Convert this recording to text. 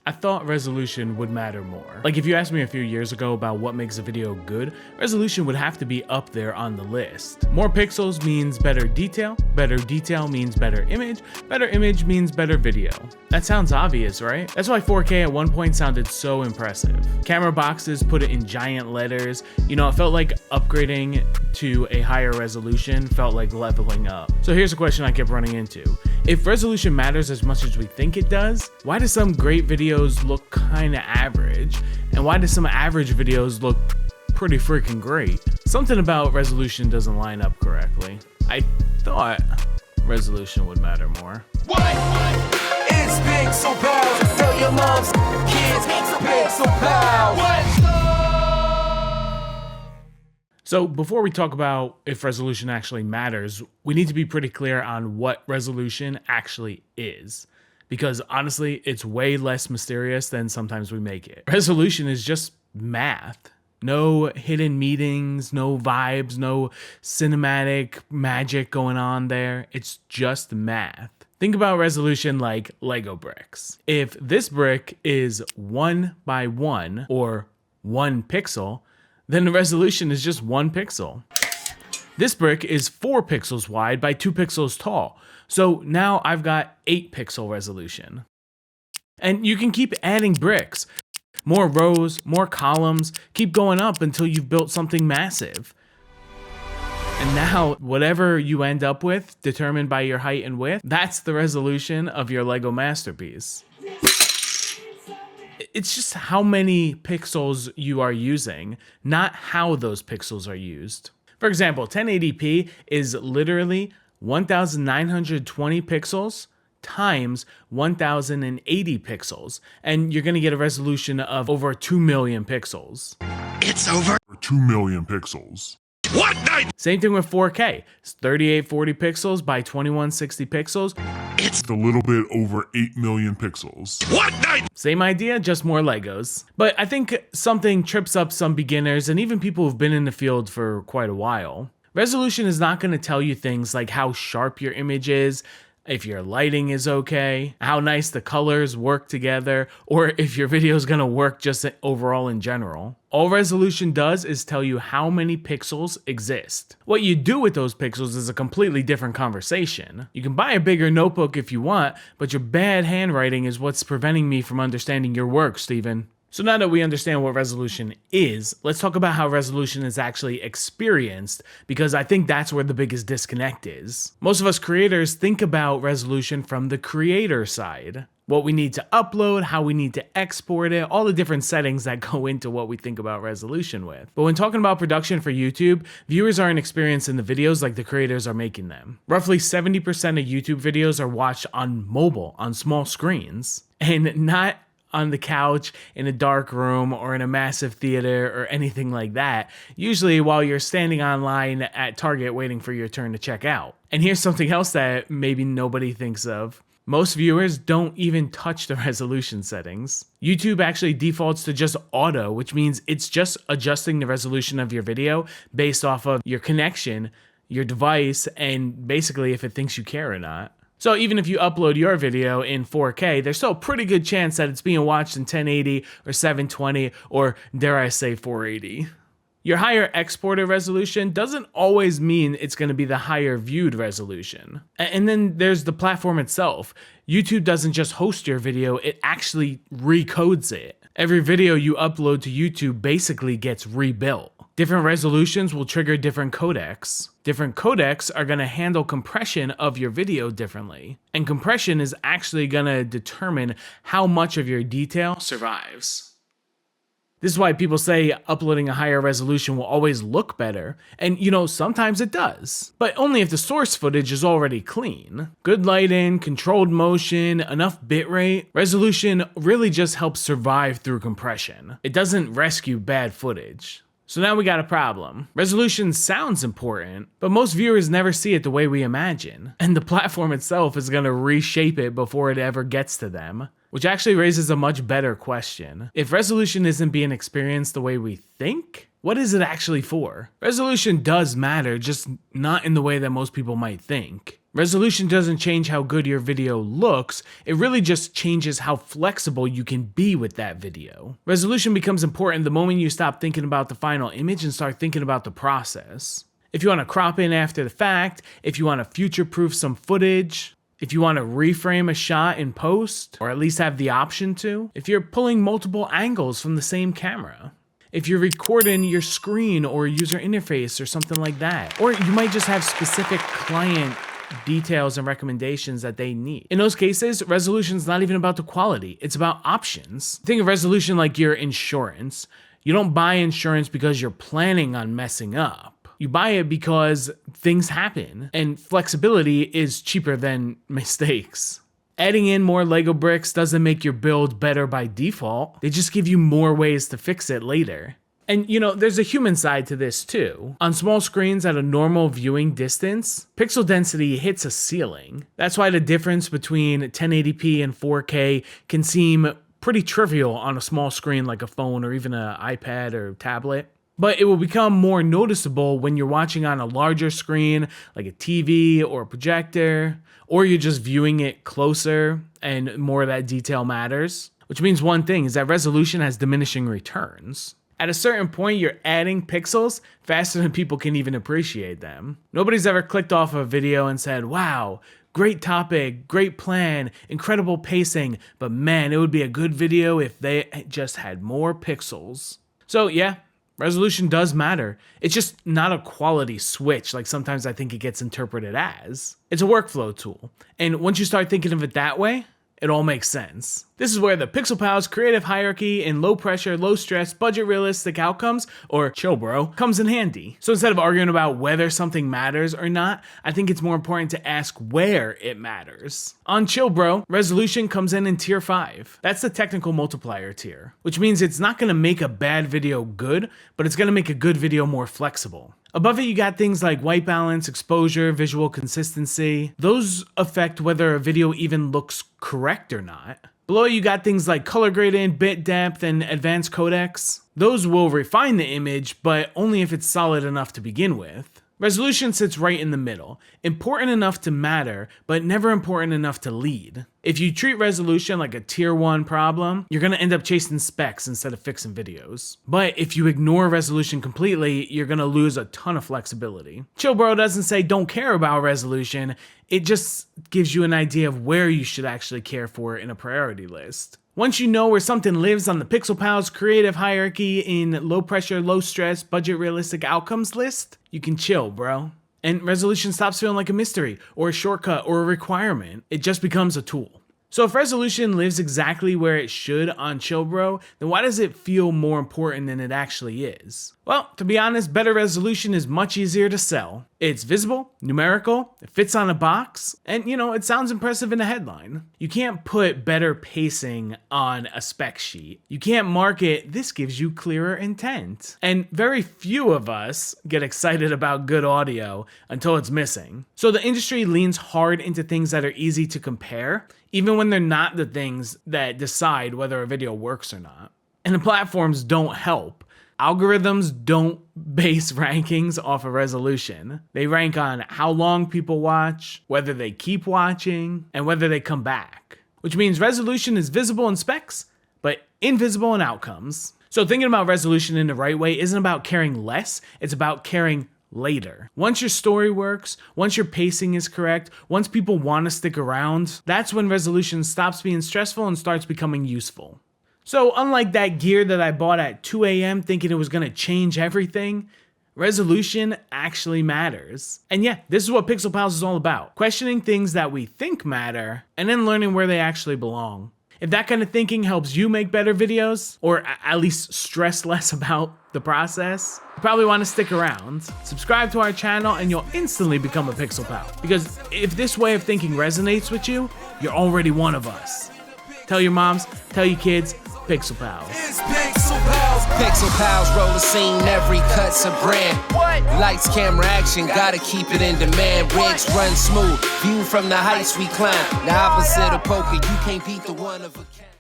I thought resolution would matter more. Like if you asked me a few years ago about what makes a video good, resolution would have to be up there on the list. More pixels means better detail means better image means better video. That sounds obvious, right? That's why 4K at one point sounded so impressive. Camera boxes put it in giant letters. You know, it felt like upgrading to a higher resolution felt like leveling up. So here's a question I kept running into. If resolution matters as much as we think it does, why do some great videos look kinda average? And why do some average videos look pretty freaking great? Something about resolution doesn't line up correctly. I thought resolution would matter more. What? It's Pixel Pals. Tell your moms, kids, Pixel Pals. What? So before we talk about if resolution actually matters, we need to be pretty clear on what resolution actually is. Because honestly, it's way less mysterious than sometimes we make it. Resolution is just math. No hidden meanings, no vibes, no cinematic magic going on there. It's just math. Think about resolution like Lego bricks. If this brick is 1 by 1 or 1 pixel, then the resolution is just 1 pixel. This brick is 4 pixels wide by 2 pixels tall. So now I've got 8 pixel resolution. And you can keep adding bricks. More rows, more columns, keep going up until you've built something massive. And now whatever you end up with, determined by your height and width, that's the resolution of your Lego masterpiece. It's just how many pixels you are using, not how those pixels are used. For example, 1080p is literally 1920 pixels times 1080 pixels, and you're gonna get a resolution of over 2 million pixels. It's over 2 million pixels. What night? Same thing with 4K. It's 3840 pixels by 2160 pixels. It's a little bit over 8 million pixels. What night? Same idea, just more Legos. But I think something trips up some beginners and even people who've been in the field for quite a while. Resolution is not gonna tell you things like how sharp your image is, if your lighting is okay, how nice the colors work together, or if your video is gonna work just overall in general. All resolution does is tell you how many pixels exist. What you do with those pixels is a completely different conversation. You can buy a bigger notebook if you want, but your bad handwriting is what's preventing me from understanding your work, Steven. So now that we understand what resolution is, let's talk about how resolution is actually experienced, because I think that's where the biggest disconnect is. Most of us creators think about resolution from the creator side. What we need to upload, how we need to export it, all the different settings that go into what we think about resolution with. But when talking about production for YouTube, viewers aren't experienced in the videos like the creators are making them. Roughly 70% of YouTube videos are watched on mobile, on small screens, and not on the couch, in a dark room, or in a massive theater, or anything like that, usually while you're standing online at Target waiting for your turn to check out. And here's something else that maybe nobody thinks of. Most viewers don't even touch the resolution settings. YouTube actually defaults to just auto, which means it's just adjusting the resolution of your video based off of your connection, your device, and basically if it thinks you care or not. So even if you upload your video in 4K, there's still a pretty good chance that it's being watched in 1080 or 720 or dare I say 480. Your higher exported resolution doesn't always mean it's going to be the higher viewed resolution. And then there's the platform itself. YouTube doesn't just host your video, it actually recodes it. Every video you upload to YouTube basically gets rebuilt. Different resolutions will trigger different codecs. Different codecs are going to handle compression of your video differently. And compression is actually going to determine how much of your detail survives. This is why people say uploading a higher resolution will always look better. And you know, sometimes it does. But only if the source footage is already clean. Good lighting, controlled motion, enough bitrate. Resolution really just helps survive through compression. It doesn't rescue bad footage. So now we got a problem. Resolution sounds important, but most viewers never see it the way we imagine. And the platform itself is going to reshape it before it ever gets to them. Which actually raises a much better question. If resolution isn't being experienced the way we think, what is it actually for? Resolution does matter, just not in the way that most people might think. Resolution doesn't change how good your video looks, it really just changes how flexible you can be with that video. Resolution becomes important the moment you stop thinking about the final image and start thinking about the process. If you want to crop in after the fact, if you want to future-proof some footage, if you want to reframe a shot in post, or at least have the option to, if you're pulling multiple angles from the same camera, if you're recording your screen or user interface or something like that, or you might just have specific client details and recommendations that they need. In those cases, resolution is not even about the quality, it's about options. Think of resolution like your insurance. You don't buy insurance because you're planning on messing up. You buy it because things happen, and flexibility is cheaper than mistakes. Adding in more Lego bricks doesn't make your build better by default, they just give you more ways to fix it later. And there's a human side to this too. On small screens at a normal viewing distance, pixel density hits a ceiling. That's why the difference between 1080p and 4K can seem pretty trivial on a small screen like a phone or even an iPad or tablet. But it will become more noticeable when you're watching on a larger screen like a TV or a projector, or you're just viewing it closer and more of that detail matters. Which means one thing is that resolution has diminishing returns. At a certain point, you're adding pixels faster than people can even appreciate them. Nobody's ever clicked off a video and said, wow, great topic, great plan, incredible pacing, but man, it would be a good video if they just had more pixels. So yeah, resolution does matter. It's just not a quality switch like sometimes I think it gets interpreted as. It's a workflow tool. And once you start thinking of it that way, it all makes sense. This is where the Pixel Pals creative hierarchy in low pressure, low stress, budget realistic outcomes, or chill bro, comes in handy. So instead of arguing about whether something matters or not, I think it's more important to ask where it matters. On chill bro, resolution comes in tier 5. That's the technical multiplier tier, which means it's not gonna make a bad video good, but it's gonna make a good video more flexible. Above it, you got things like white balance, exposure, visual consistency. Those affect whether a video even looks correct or not. Below it, you got things like color gradient, bit depth, and advanced codecs. Those will refine the image, but only if it's solid enough to begin with. Resolution sits right in the middle, important enough to matter, but never important enough to lead. If you treat resolution like a tier 1 problem, you're gonna end up chasing specs instead of fixing videos. But if you ignore resolution completely, you're gonna lose a ton of flexibility. Chill Bro doesn't say don't care about resolution, it just gives you an idea of where you should actually care for in a priority list. Once you know where something lives on the Pixel Pals creative hierarchy in low pressure, low stress, budget realistic outcomes list, you can chill, bro. And resolution stops feeling like a mystery or a shortcut or a requirement. It just becomes a tool. So if resolution lives exactly where it should on Chill Bro, then why does it feel more important than it actually is? Well, to be honest, better resolution is much easier to sell. It's visible, numerical, it fits on a box, and it sounds impressive in a headline. You can't put better pacing on a spec sheet. You can't market, this gives you clearer intent. And very few of us get excited about good audio until it's missing. So the industry leans hard into things that are easy to compare, even when they're not the things that decide whether a video works or not. And the platforms don't help. Algorithms don't base rankings off of resolution. They rank on how long people watch, whether they keep watching, and whether they come back. Which means resolution is visible in specs, but invisible in outcomes. So thinking about resolution in the right way isn't about caring less, it's about caring later. Once your story works, once your pacing is correct, once people want to stick around, that's when resolution stops being stressful and starts becoming useful. So unlike that gear that I bought at 2 a.m. thinking it was going to change everything, resolution actually matters. And yeah, this is what Pixel Pals is all about. Questioning things that we think matter, and then learning where they actually belong. If that kind of thinking helps you make better videos, or at least stress less about the process, you probably want to stick around. Subscribe to our channel and you'll instantly become a Pixel Pal. Because if this way of thinking resonates with you, you're already one of us. Tell your moms, tell your kids, Pixel Pals. It's Pixel Pals. Pixel Pals roll a scene, every cut's a brand. Lights, camera, action, gotta keep it in demand. Rigs run smooth, view from the heights we climb. The opposite of poker, you can't beat the one of a kind.